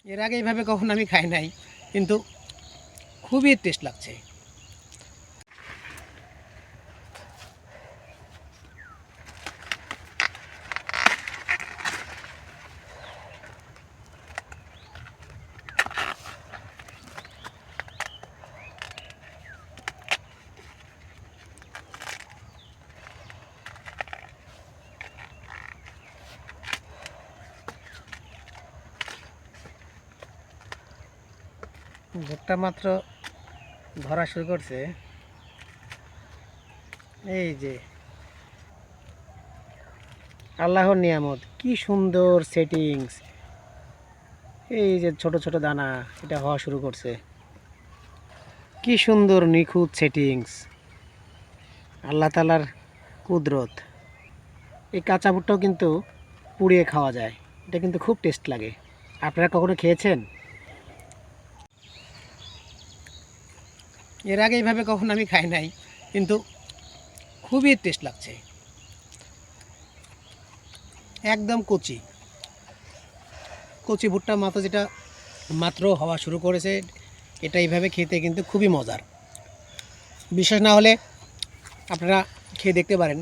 এর আগে এইভাবে কখনো আমি খাই নাই, কিন্তু খুবই টেস্ট লাগছে। ভুট্টা মাত্র ধরা শুরু করছে। এই যে আল্লাহর নিয়ামত, কি সুন্দর সেটিংস। এই যে ছোট ছোট দানা, এটা হওয়া শুরু করছে। কি সুন্দর নিখুঁত সেটিংস, আল্লাহ তাআলার কুদরত। এই কাঁচা ভুট্টাও কিন্তু পুড়িয়ে খাওয়া যায়, এটা কিন্তু খুব টেস্ট লাগে। আপনারা কখনো খেয়েছেন? এর আগে এইভাবে কখনো আমি খাই নাই, কিন্তু খুবই টেস্ট লাগছে। একদম কচি কচি ভুট্টা মাত্র যেটা মাত্র হওয়া শুরু করেছে, এটা এইভাবে খেতে কিন্তু খুবই মজার। বিশ্বাস না হলে আপনারা খেয়ে দেখতে পারেন।